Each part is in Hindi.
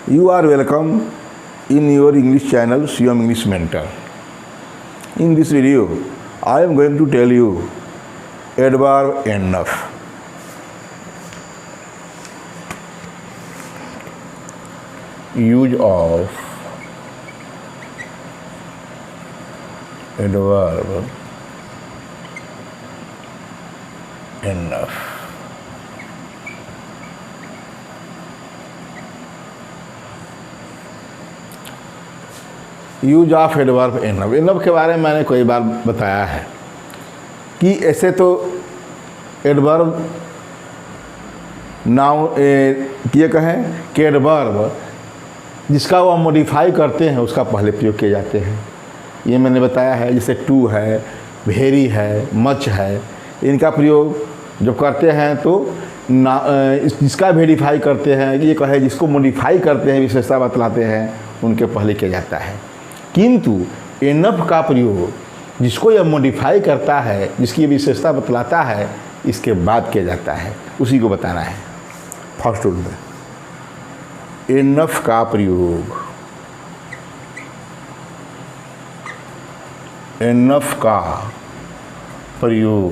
You are welcome in your English channel Shivam English Mentor. In this video, I am going to tell you adverb enough. Use of adverb enough. Use of adverb enough. Enough के बारे में मैंने कई बार बताया है कि ऐसे तो एडवर्ब नाउन ये कहें कि एडवर्ब जिसका वो मॉडिफाई करते हैं उसका पहले प्रयोग किए जाते हैं। ये मैंने बताया है, जैसे टू है, वेरी है, मच है, इनका प्रयोग जब करते हैं तो जिसका वेरीफाई करते हैं, ये कहे जिसको मॉडिफाई करते हैं, विशेषता बतलाते हैं, उनके पहले किया जाता है। किंतु एनफ का प्रयोग जिसको यह मॉडिफाई करता है, जिसकी विशेषता बतलाता है, इसके बाद किया जाता है, उसी को बताना है। फर्स्ट रूल में एनफ का प्रयोग, एनफ का प्रयोग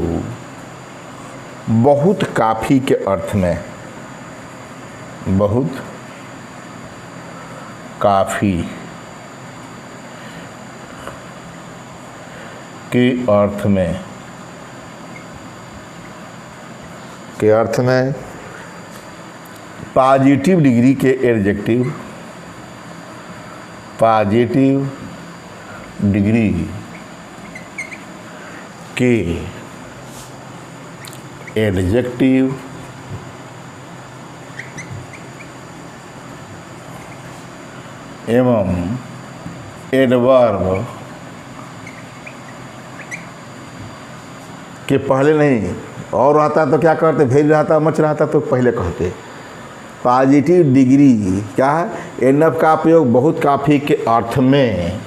बहुत काफ़ी के अर्थ में, बहुत काफ़ी के अर्थ में, पॉजिटिव डिग्री के एडजेक्टिव, पॉजिटिव डिग्री के एडजेक्टिव एवं एडवर्ब के पहले नहीं, और रहता तो क्या करते, भेज रहता, मच रहता तो पहले कहते। पॉजिटिव डिग्री क्या है, एनफ का प्रयोग बहुत काफ़ी के अर्थ में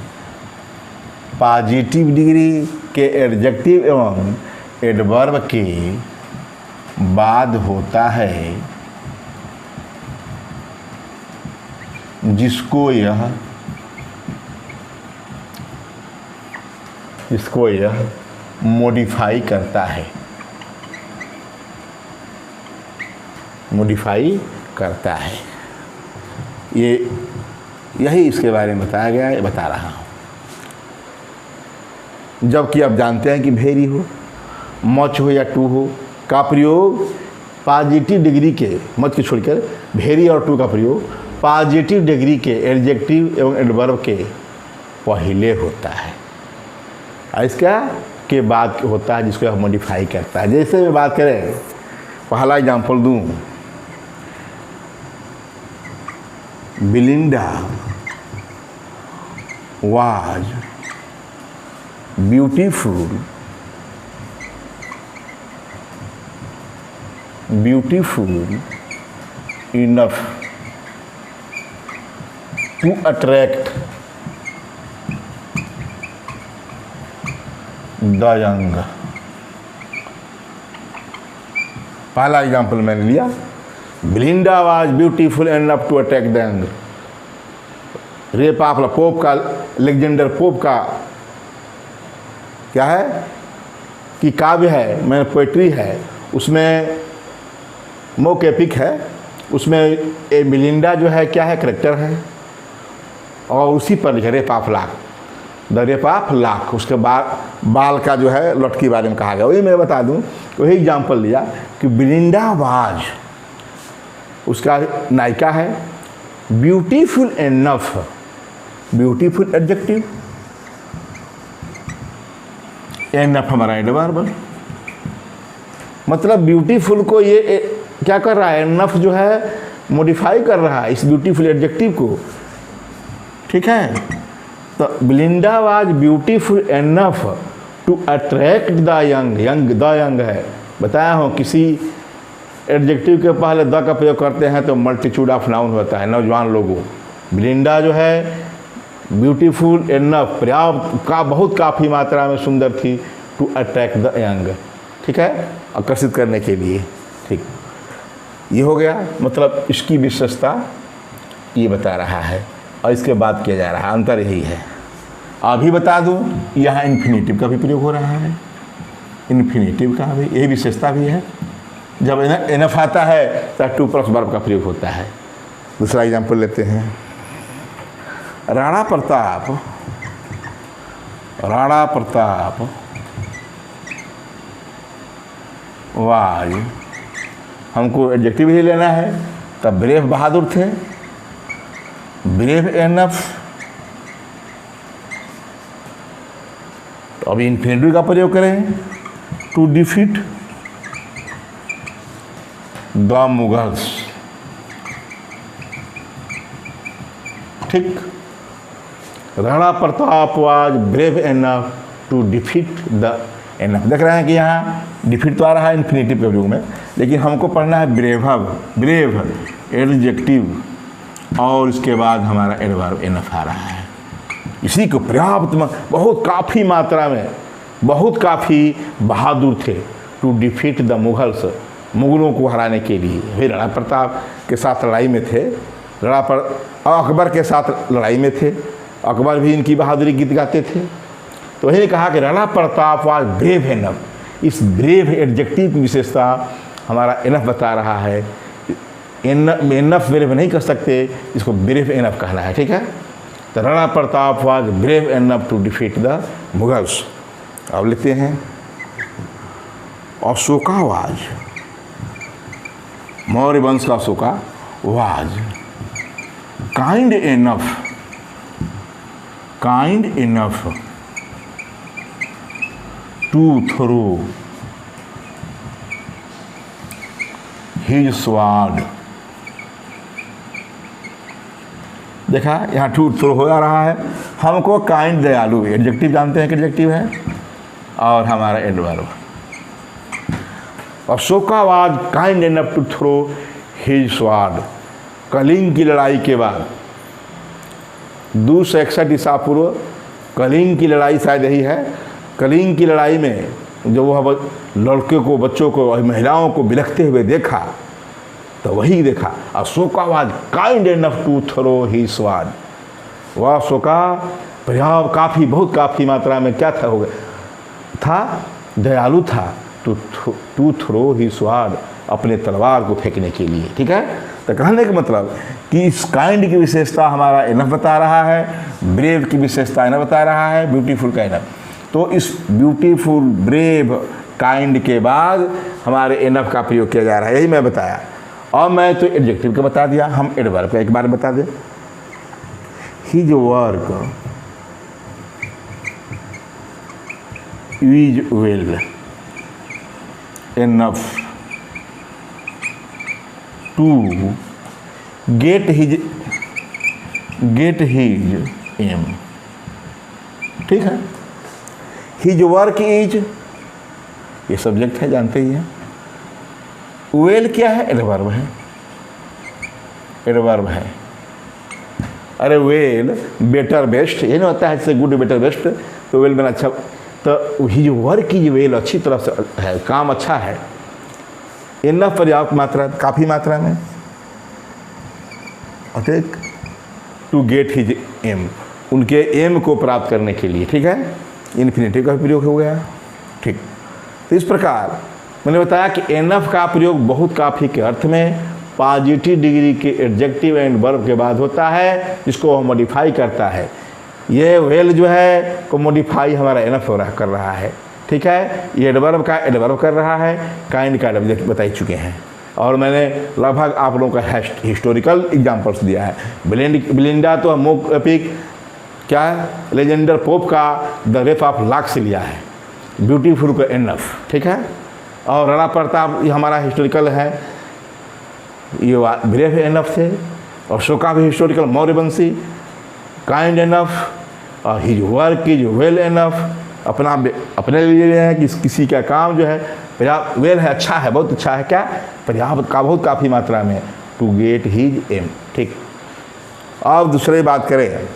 पॉजिटिव डिग्री के एडजेक्टिव एवं एडवर्ब के बाद होता है, जिसको यह मॉडिफाई करता है, मॉडिफाई करता है। यही इसके बारे में बताया गया है, बता रहा हूँ। जबकि आप जानते हैं कि वेरी हो, मच हो या टू हो का प्रयोग पॉजिटिव डिग्री के, मच के छोड़कर वेरी और टू का प्रयोग पॉजिटिव डिग्री के एडजेक्टिव एवं एडवर्ब के पहले होता है, इसका के बाद होता है, जिसको यह मॉडिफाई करता है। जैसे मैं बात करें, पहला एग्जाम्पल दूँ, Belinda was beautiful enough to attract the young. पहला एग्जाम्पल मैंने लिया, Belinda was beautiful enough to attract the young. Rape of Pope का, अलेक्जेंडर पोप का क्या है कि काव्य है, मैं पोइट्री है, उसमें मोक एपिक है, उसमें ए बिलिंडा जो है क्या है, करेक्टर है, और उसी पर लिखा rape of lakh, the rape of lakh. उसके बाद बाल का जो है लट के बारे में कहा गया। वही मैं बता दूं, वही एग्जाम्पल लिया कि बिलिंडा वाज, उसका नायिका है, beautiful enough, beautiful adjective, enough हमारा एडवर्ब, मतलब ब्यूटीफुल को ये क्या कर रहा है, एनफ जो है मॉडिफाई कर रहा है इस ब्यूटीफुल एडजेक्टिव को, ठीक है। तो Belinda was beautiful enough to attract the young, the young है, बताया हूँ किसी एडजेक्टिव के पहले द का प्रयोग करते हैं तो मल्टीट्यूड ऑफ नाउन होता है, नौजवान लोगों। बिलिंडा जो है ब्यूटीफुल एनफ, पर्याप्त का बहुत काफ़ी मात्रा में सुंदर थी, टू अट्रैक्ट द यंग, ठीक है, आकर्षित करने के लिए, ठीक। ये हो गया, मतलब इसकी विशेषता ये बता रहा है और इसके बाद किया जा रहा है, अंतर यही है। अभी बता दूं यहाँ इन्फिनेटिव का भी प्रयोग हो रहा है, इन्फिनेटिव का भी यही विशेषता भी है। जब एनफ आता है तो टू प्लस वर्ब का प्रयोग होता है। दूसरा एग्जाम्पल लेते हैं, राणा प्रताप वाज, हमको एडजेक्टिव ही लेना है, तब ब्रेव बहादुर थे, ब्रेव एनफ। तो अभी इन्फिनेटिव का प्रयोग करें, टू डिफीट द मुगल्स। ठीक, Rana Pratap was brave enough to defeat the enough. देख रहे हैं कि यहाँ डिफीट तो आ रहा है इन्फिनेटिव के प्रयोग में, लेकिन हमको पढ़ना है ब्रेव एडजेक्टिव और इसके बाद हमारा एडवर्ब एनफ आ रहा है। इसी को पर्याप्त बहुत काफ़ी मात्रा में, बहुत काफ़ी बहादुर थे, टू डिफीट द मुगल्स, मुगलों को हराने के लिए। वे राणा प्रताप के साथ लड़ाई में थे, अकबर के साथ लड़ाई में थे, अकबर भी इनकी बहादुरी गीत गाते थे। तो यही कहा कि Rana Pratap was brave enough. इस ब्रेव एडजेक्टिव की विशेषता हमारा एनफ बता रहा है। एनफ ब्रेव नहीं कर सकते, इसको ब्रेव एनफ कहना है। ठीक है, तो Rana Pratap was brave enough to defeat the Mughals. अब लेते हैं अशोका वाज, मौर्य वंश का Ashoka was kind enough to throw his sword. देखा यहाँ टू थ्रो हो जा रहा है। हमको काइंड दयालु एडजेक्टिव जानते हैं कि एडजेक्टिव है, और हमारा adverb. Ashoka was kind enough to throw his sword. Kalinga की लड़ाई के बाद 261 ईसा पूर्व कलिंग की लड़ाई शायद यही है। कलिंग की लड़ाई में जब वह लड़के को, बच्चों को और महिलाओं को बिलखते हुए देखा, तो वही देखा Ashoka was kind enough to throw his sword. वह अशोका पर्याप्त काफ़ी, बहुत काफ़ी मात्रा में क्या था, हो गया था, दयालु था, टू थ्रो हिज स्वॉर्ड, अपने तलवार को फेंकने के लिए। ठीक है, तो कहने का मतलब कि इस काइंड की विशेषता हमारा एनफ बता रहा है, ब्रेव की विशेषता एनफ बता रहा है, ब्यूटीफुल का एनफ। तो इस ब्यूटीफुल, ब्रेव, काइंड के बाद हमारे एनफ का प्रयोग किया जा रहा है, यही मैं बताया। और मैं तो एडजेक्टिव का बता दिया, हम एडवर्ब का एक बार बता दें। His work is well enough to get his aim. ठीक है, हिज वर्क इज, ये सब्जेक्ट है, जानते ही हैं। वेल क्या है, एडवर्ब है, एडवर्ब है। अरे वेल, बेटर, बेस्ट, ये नहीं होता है जैसे गुड, बेटर, बेस्ट, तो वेल में अच्छा। तो हिज वर्क इज वेल, अच्छी तरह से है, काम अच्छा है। इनफ पर्याप्त मात्रा, काफ़ी मात्रा में। ठीक, टू गेट हिज एम, उनके एम को प्राप्त करने के लिए। ठीक है, इन्फिनेटिव का प्रयोग हो गया। ठीक, तो इस प्रकार मैंने बताया कि एनफ का प्रयोग बहुत काफ़ी के अर्थ में पॉजिटिव डिग्री के एडजेक्टिव एंड वर्ब के बाद होता है, जिसको हम मॉडिफाई करता है। ये वेल जो है को मॉडिफाई हमारा एनफ हो रहा कर रहा है। ठीक है, ये एडवर्ब का एडवर्ब कर रहा है, काइंड का एडवर्ब बता ही चुके हैं। और मैंने लगभग आप लोगों का हिस्टोरिकल एग्जाम्पल्स दिया है। बिलिंडा तो मोक एपिक क्या है, लेजेंडर पोप का द रेप ऑफ लाक से लिया है, ब्यूटीफुल का एनफ। ठीक है, और राणा प्रताप ये हमारा हिस्टोरिकल है, ये ब्रेव एनफ थे। और अशोका भी हिस्टोरिकल, मौर्यवंशी, काइंड एनफ, और his work is well enough, अपने लिए है कि किसी का काम जो है पर्याप्त, वेल है, अच्छा है, बहुत अच्छा है, क्या पर्याप्त का, बहुत काफ़ी मात्रा में, टू गेट हिज एम। ठीक, अब दूसरी बात करें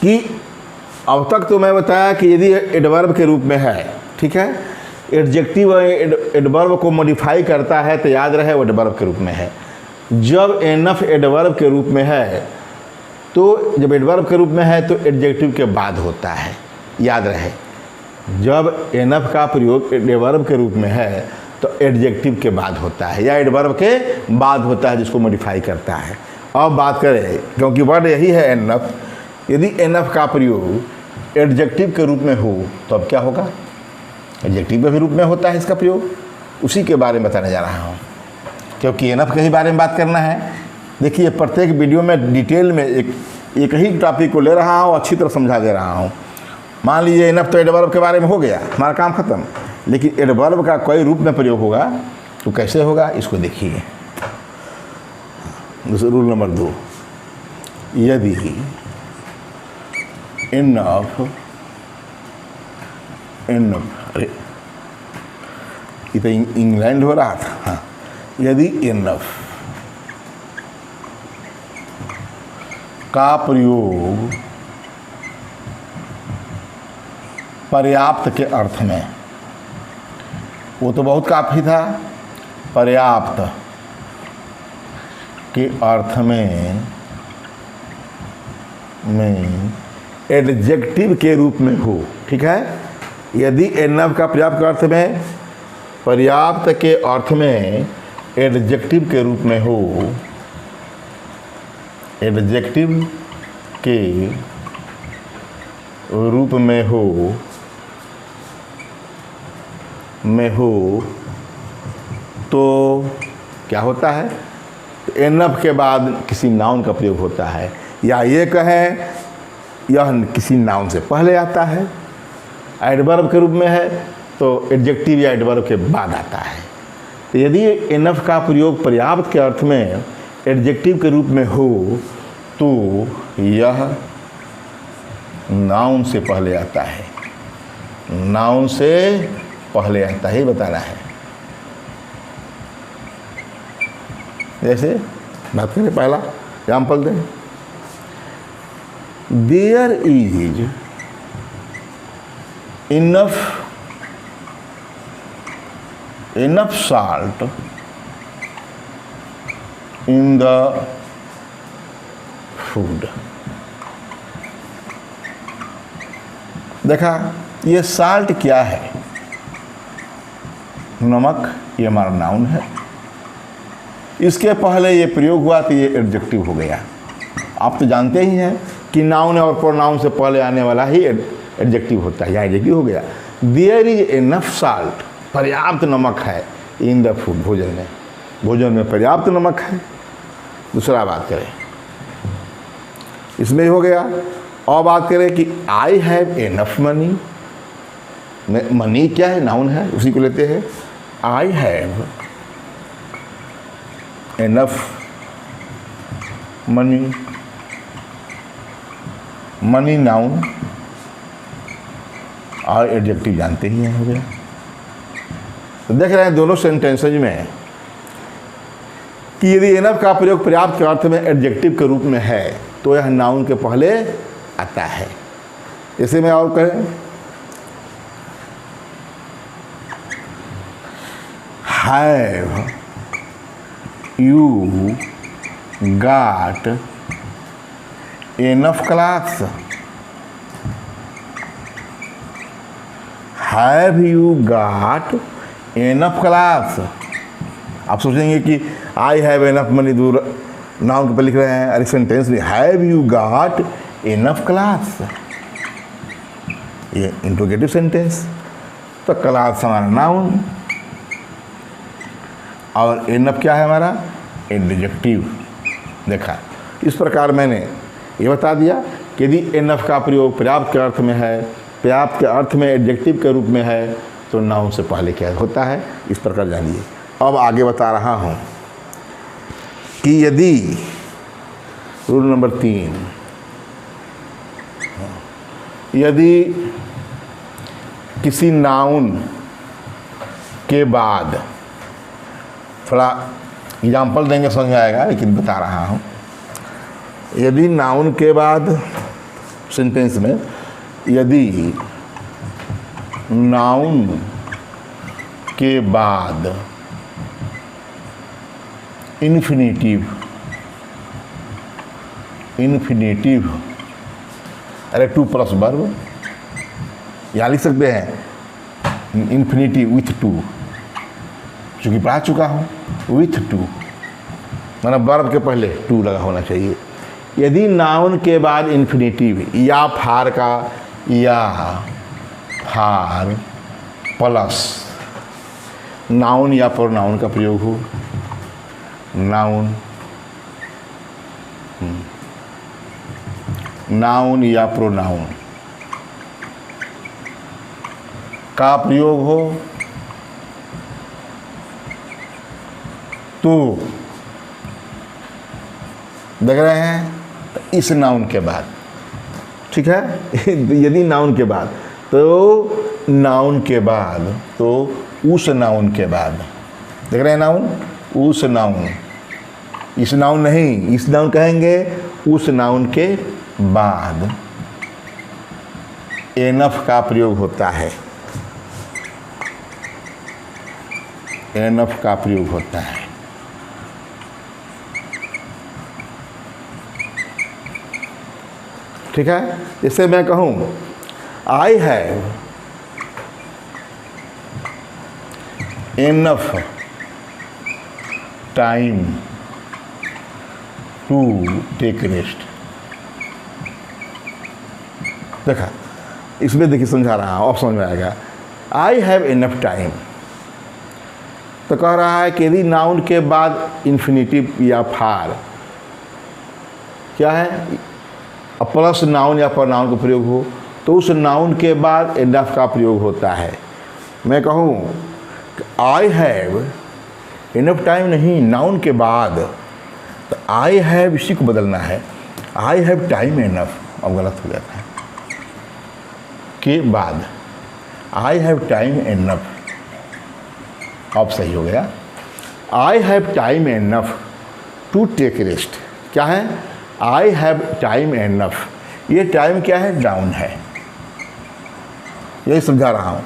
कि अब तक तो मैं बताया कि यदि एडवर्ब के रूप में है, ठीक है, एडजेक्टिव एडवर्ब को मॉडिफाई करता है तो याद रहे वो एडवर्ब के रूप में है। जब एनफ एडवर्ब के रूप में है, तो जब एडवर्ब के रूप में है तो एडजेक्टिव के बाद होता है, याद रहे। जब एनफ का प्रयोग एडवर्ब के रूप में है तो एडजेक्टिव के बाद होता है या एडवर्ब के बाद होता है, जिसको मॉडिफाई करता है। अब बात करें, क्योंकि वर्ड यही है एनफ, यदि एनफ का प्रयोग एडजेक्टिव के रूप में हो तो अब क्या होगा? एडजेक्टिव के भी रूप में होता है इसका प्रयोग, उसी के बारे में बताने जा रहा हूँ, क्योंकि एनफ के ही बारे में बात करना है। देखिए, प्रत्येक वीडियो में डिटेल में एक ही टॉपिक को ले रहा हूँ, अच्छी तरह समझा दे रहा हूँ। मान लीजिए एनफ तो एडवर्ब के बारे में हो गया, हमारा काम खत्म, लेकिन एडवर्ब का कोई रूप में प्रयोग होगा तो कैसे होगा, इसको देखिए। रूल नंबर 2, यदि एनफ अरे ये तो इंग्लैंड हो रहा था, हाँ, यदि एनफ का प्रयोग पर्याप्त के अर्थ में, वो तो बहुत काफ़ी था, पर्याप्त के अर्थ में एडजेक्टिव के रूप में हो, ठीक है। यदि एनफ का पर्याप्त के अर्थ में, पर्याप्त के अर्थ में एडजेक्टिव के रूप में हो, एडजेक्टिव के रूप में हो तो क्या होता है? एनफ के बाद किसी नाउन का प्रयोग होता है, या ये कहें यह किसी नाउन से पहले आता है। एडवर्ब के रूप में है तो एडजेक्टिव या एडवर्ब के बाद आता है। तो यदि एनफ का प्रयोग पर्याप्त के अर्थ में एडजेक्टिव के रूप में हो तो यह नाउन से पहले आता है, नाउन से पहले आता है, बताना है। जैसे बात करें, पहला एग्जाम्पल दें, there is enough salt in the food. देखा, ये साल्ट क्या है? नमक, ये हमारा नाउन है। इसके पहले ये प्रयोग हुआ तो ये एडजेक्टिव हो गया। आप तो जानते ही हैं कि नाउन और प्रोनाउन से पहले आने वाला ही एडजेक्टिव होता है, या एडजेक्टिव हो गया। देयर इज एनफ साल्ट, पर्याप्त नमक है, इन द फूड, भोजन में पर्याप्त नमक है। दूसरा बात करें, इसमें हो गया। और बात करें कि आई हैव एनफ मनी, मनी क्या है? नाउन है, उसी को लेते हैं। आई have enough money, money noun और एडजेक्टिव जानते ही हैं, हो गया। तो देख रहे हैं दोनों सेंटेंसेज में कि यदि एनफ का प्रयोग पर्याप्त के अर्थ में एडजेक्टिव के रूप में है तो यह नाउन के पहले आता है। इसे में और करें, have you गाट enough class, have you गाट enough class. आप सोचेंगे कि आई हैव एनफ मनी, दूर नाउन के पर लिख रहे हैं, अरे सेंटेंस में हैव यू गाट एनफ क्लास, ये इंट्रोगेटिव सेंटेंस। तो क्लास हमारा नाउन और एनफ क्या है हमारा? एडजेक्टिव। देखा, इस प्रकार मैंने ये बता दिया कि यदि एनफ का प्रयोग पर्याप्त के अर्थ में है, पर्याप्त के अर्थ में एडजेक्टिव के रूप में है तो नाउन से पहले क्या होता है, इस प्रकार जानिए। अब आगे बता रहा हूँ कि यदि रूल नंबर 3, यदि किसी नाउन के बाद, थोड़ा एग्जाम्पल देंगे समझ में आएगा, लेकिन बता रहा हूँ, यदि नाउन के बाद सेंटेंस में, यदि नाउन के बाद इन्फिनेटिव, इन्फिनेटिव, अरे टू प्लस वर्ब, यहाँ लिख सकते हैं इन्फिनेटिव विथ टू, चूँकि पढ़ा चुका हूँ, विथ टू मतलब वर्ब के पहले टू लगा होना चाहिए। यदि नाउन के बाद इन्फिनेटिव या फार का या फार प्लस नाउन या प्रोनाउन का प्रयोग हो, नाउन, नाउन या प्रोनाउन का प्रयोग हो तो देख रहे हैं इस नाउन के बाद, ठीक है यदि नाउन के बाद तो नाउन के बाद, तो उस नाउन के बाद, देख रहे हैं नाउन, उस नाउन, इस नाउन नहीं, इस नाउन कहेंगे उस नाउन के बाद एनफ का प्रयोग होता है, एनफ का प्रयोग होता है। ठीक है, जैसे मैं कहूँ I have enough time to take rest. देखा, इसमें देखिए समझा रहा हूँ, आप समझ में आएगा। आई हैव एनफ टाइम तो कह रहा है कि यदि नाउन के बाद इन्फिनेटिव या फार क्या है प्लस नाउन या प्रोनाउन का प्रयोग हो तो उस नाउन के बाद एनफ का प्रयोग होता है। मैं कहूँ आई हैव एनफ टाइम नहीं, नाउन के बाद, तो आई हैव इसी को बदलना है, आई हैव टाइम एनफ, अब गलत हो जाता है, के बाद आई हैव टाइम एनफ, अब सही हो गया। I have time enough to take rest, क्या है आई हैव टाइम एनफ, ये टाइम क्या है नाउन है, यही समझा रहा हूँ।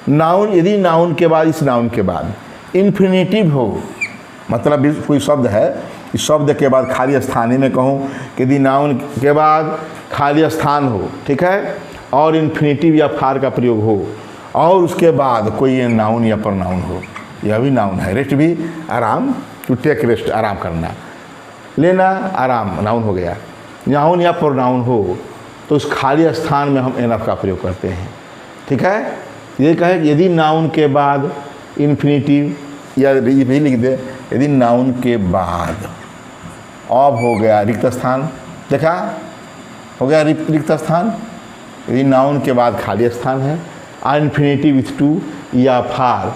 नाउन, यदि नाउन के बाद, इस नाउन के बाद इन्फिनेटिव हो, मतलब कोई शब्द है, इस शब्द के बाद खाली स्थान ही में कहूँ कि यदि नाउन के बाद खाली स्थान हो, ठीक है, और इन्फिनेटिव या फार का प्रयोग हो और उसके बाद कोई ये नाउन या प्रोनाउन हो, यह भी नाउन है। रेस्ट भी आराम, टू टेक रेस्ट, आराम करना, लेना, आराम, नाउन हो गया। नाउन या प्रोनाउन हो तो उस खाली स्थान में हम एनफ का प्रयोग करते हैं, ठीक है। ये कहे यदि नाउन के बाद इन्फिनेटिव, या ये भी लिख दे यदि नाउन के बाद अब हो गया रिक्त स्थान, देखा हो गया रिक्त स्थान, यदि नाउन के बाद खाली स्थान है, इन्फिनेटिव विथ टू या फार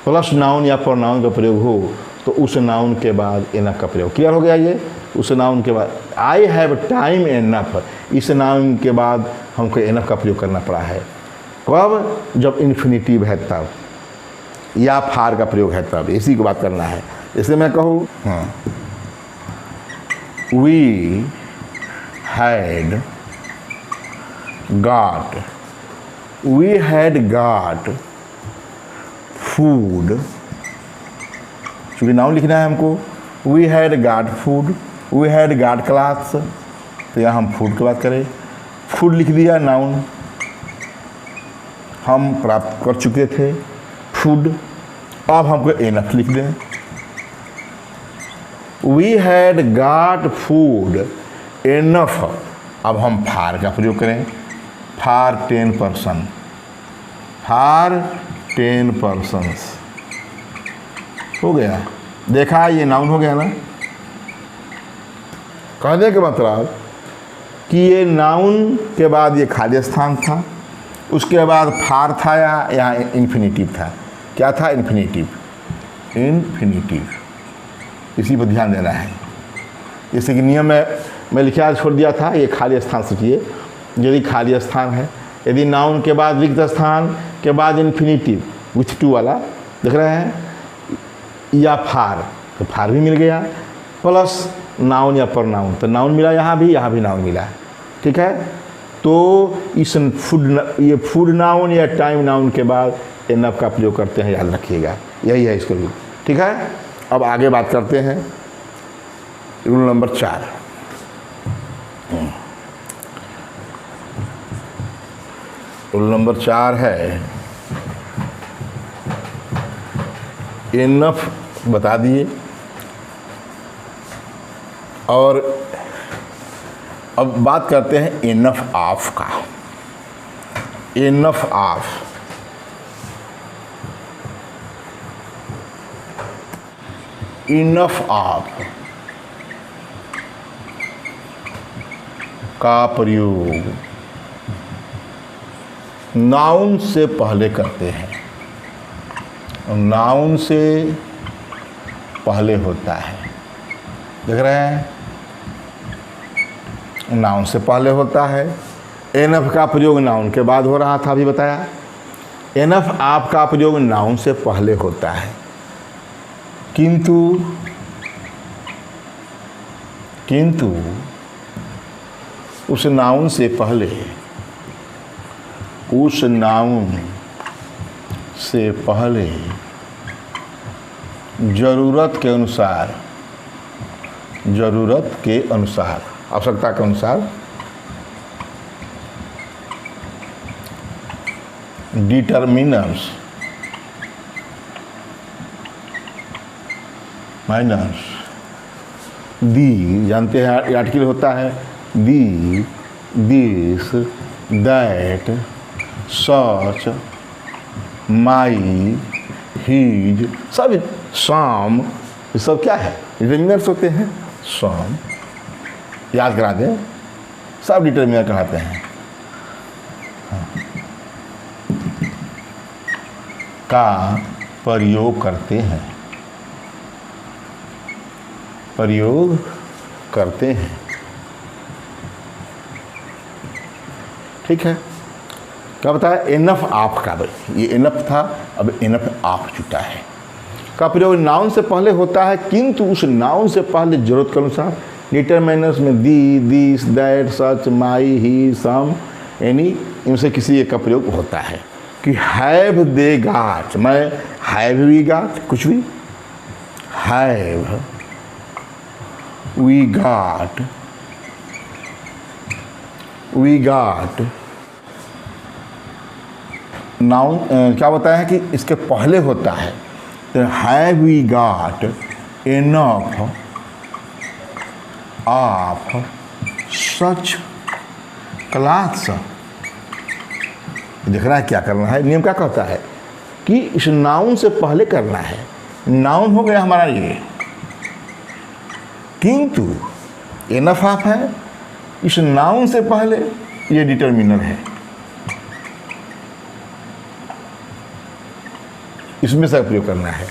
प्लस नाउन या प्रोनाउन का प्रयोग हो तो उस नाउन के बाद एनफ का प्रयोग। क्लियर हो गया ये, उस नाउन के बाद आई हैव टाइम एनफ, इस नाउन के बाद हमको एनफ का प्रयोग करना पड़ा है। कब? जब इन्फिनेटिव है तब, या फार का प्रयोग है तब, इसी को बात करना है। जैसे मैं कहूँ we had got, we had got food, चूँकि नाउन लिखना है हमको, we had got food, we had got class, तो यहाँ हम फूड की बात करें, फूड लिख दिया नाउन, हम प्राप्त कर चुके थे फूड, अब हमको एनफ लिख दें, we had got food enough, अब हम फार का प्रयोग करें, फार 10 पर्सन, फार 10 पर्सन्स, हो गया। देखा ये नाउन हो गया ना। कहने के मतलब कि ये नाउन के बाद ये खाली स्थान था, उसके बाद फार था, यहाँ इन्फिनेटिव था। क्या था? इन्फिनेटिव, इन्फिनेटिव, इसी पर ध्यान देना है। जैसे कि नियम में मैं लिखा छोड़ दिया था, ये खाली स्थान सोचिए, यदि खाली स्थान है, यदि नाउन के बाद रिक्त स्थान के बाद इन्फिनेटिव विथ टू वाला देख रहे हैं, या फार, तो फार भी मिल गया, प्लस नाउन या प्रोनाउन, तो नाउन मिला, यहाँ भी नाउन मिला, ठीक है। तो इस ये फूड नाउन या टाइम नाउन के बाद एनफ का प्रयोग करते हैं, याद रखिएगा, यही है इसको भी, ठीक है। अब आगे बात करते हैं रूल नंबर 4। रूल नंबर 4 है इनफ बता दिए, और अब बात करते हैं इनफ ऑफ का। इनफ ऑफ, इनफ ऑफ का प्रयोग नाउन से पहले करते हैं। नाउन से पहले होता है, देख रहे हैं, नाउन से पहले होता है। एनफ का प्रयोग नाउन के बाद हो रहा था, अभी बताया। एनफ आप का प्रयोग नाउन से पहले होता है, किंतु उस नाउन से पहले, उस नाउन से पहले जरूरत के अनुसार, आवश्यकता के अनुसार डिटरमिनर्स माइनस दी, जानते हैं ये आर्टिकल होता है the, this, that, such, my, his, सब सम, ये सब क्या है? डिटरमिनर्स होते हैं। सम याद करा दें, सब डिटरमिनर कहलाते हैं। का प्रयोग करते हैं, ठीक है। क्या बताया? एनफ ऑफ का, ये एनफ था, अब एनफ ऑफ जुटा है। का प्रयोग नाउन से पहले होता है, किंतु उस नाउन से पहले जरूरत के अनुसार डिटरमिनर्स में दी, दिस, दैट, सच, माई, ही, सम, यानी इनसे किसी एक का प्रयोग होता है। कि हैव दे गाट, मैं हैव वी गाट, कुछ भी, हैव वी गाट नाउन क्या बताया है कि इसके पहले होता है। तो have we got enough of such class. देख रहा है क्या करना है, नियम क्या कहता है कि इस नाउन से पहले करना है। नाउन हो गया हमारा ये, किंतु एनफ ऑफ है, इस नाउन से पहले ये डिटरमिनर है, इसमें से प्रयोग करना है।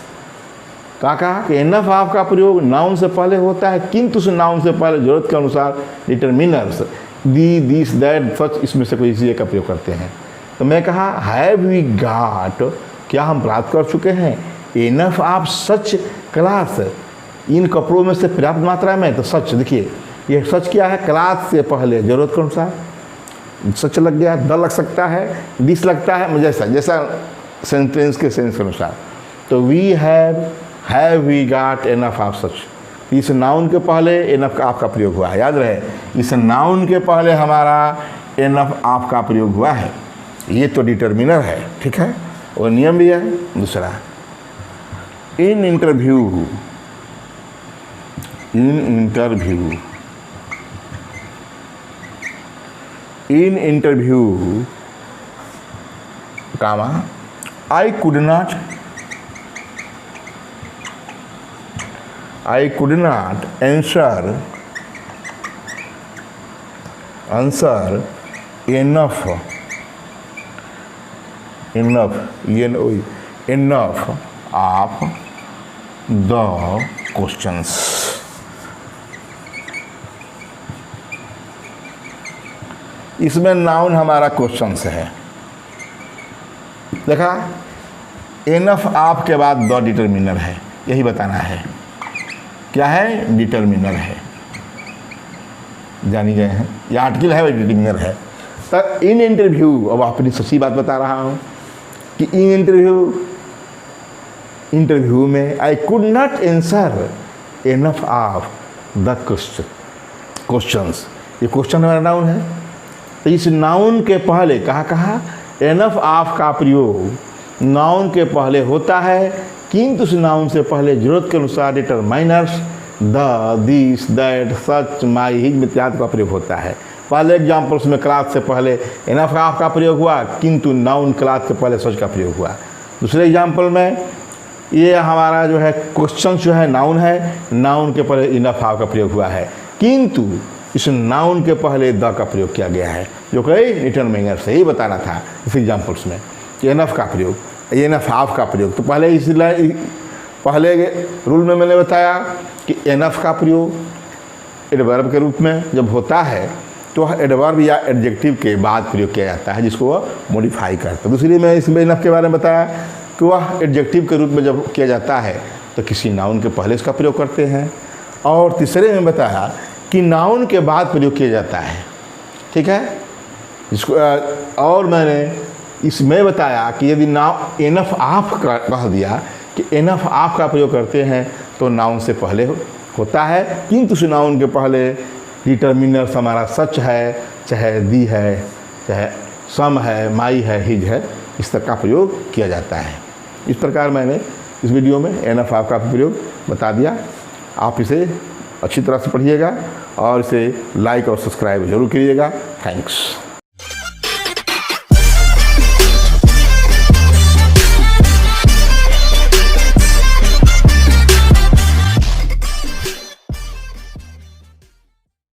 कहा कि एनफ ऑफ का प्रयोग नाउन से पहले होता है, किंतु उस नाउन से पहले जरूरत के अनुसार डिटरमिनर्स दी, दिस, दैट, सच, इसमें से कोई इसी का प्रयोग करते हैं। तो मैं कहा हैव वी गाट, क्या हम प्राप्त कर चुके हैं एनफ ऑफ सच क्लास, इन कपड़ों में से पर्याप्त मात्रा में। तो सच, देखिए ये सच क्या है, क्लास से पहले जरूरत के अनुसार, सच लग गया, द लग सकता है, दिस लगता है, जैसा सेंटेंस के सेंस के अनुसार। तो we have we got enough of such, इस नाउन के पहले एनफ ऑफ का प्रयोग हुआ है। याद रहे, इस नाउन के पहले हमारा एनफ ऑफ का प्रयोग हुआ है। ये तो डिटरमिनर है, ठीक है, और नियम भी है। दूसरा, in interview comma I could not answer enough of the questions। इसमें नाउन हमारा क्वेश्चंस है, देखा। एनफ ऑफ के बाद द डिटरमिनर है, यही बताना है क्या है, डिटरमिनर है, जानी गए हैं। यह आर्टिकल है, वह डिटरमिनर है। तो इन इंटरव्यू, अब अपनी सच्ची बात बता रहा हूँ कि इन इंटरव्यू इंटरव्यू में I could not answer enough of the questions. ये क्वेश्चन हमारा नाउन है, तो इस नाउन के पहले कहा एनफ ऑफ का प्रयोग नाउन के पहले होता है, किंतु उस नाउन से पहले जरूरत के अनुसार determiners the, this, that, such, my, his इत्यादि का प्रयोग होता है। पहले एग्जाम्पल्स में क्लास से पहले एनफ ऑफ का प्रयोग हुआ, किंतु नाउन क्लास से पहले सच का प्रयोग हुआ। दूसरे एग्जाम्पल में ये हमारा जो है क्वेश्चन जो है नाउन है, नाउन के पहले इनफ ऑफ का प्रयोग हुआ है, किंतु इस नाउन के पहले द का प्रयोग किया गया है, जो कि डिटरमाइनर से ही बताना था इस एग्जाम्पल्स में कि एनफ का प्रयोग, एनफ ऑफ का प्रयोग। तो पहले रूल में मैंने बताया कि एनफ का प्रयोग एडवर्ब के रूप में जब होता है तो एडवर्ब या एडजेक्टिव के बाद प्रयोग किया जाता है, जिसको वह मॉडिफाई करता है। दूसरी में इसमें एनफ के बारे में बताया कि वह एडजेक्टिव के रूप में जब किया जाता है तो किसी नाउन के पहले इसका प्रयोग करते हैं, और तीसरे में बताया कि नाउन के बाद प्रयोग किया जाता है, ठीक है। इसको और मैंने इसमें बताया कि यदि नाउन एनफ ऑफ का कह दिया कि एनफ ऑफ का प्रयोग करते हैं तो नाउन से पहले होता है, किंतु उस नाउन के पहले डिटरमिनर्स हमारा सच है, चाहे दी है, चाहे सम है, माई है, हिज है, इस तरह का प्रयोग किया जाता है। इस प्रकार मैंने इस वीडियो में एनफ ऑफ का प्रयोग बता दिया। आप इसे अच्छी तरह से पढ़िएगा और इसे लाइक और सब्सक्राइब जरूर करिएगा। थैंक्स।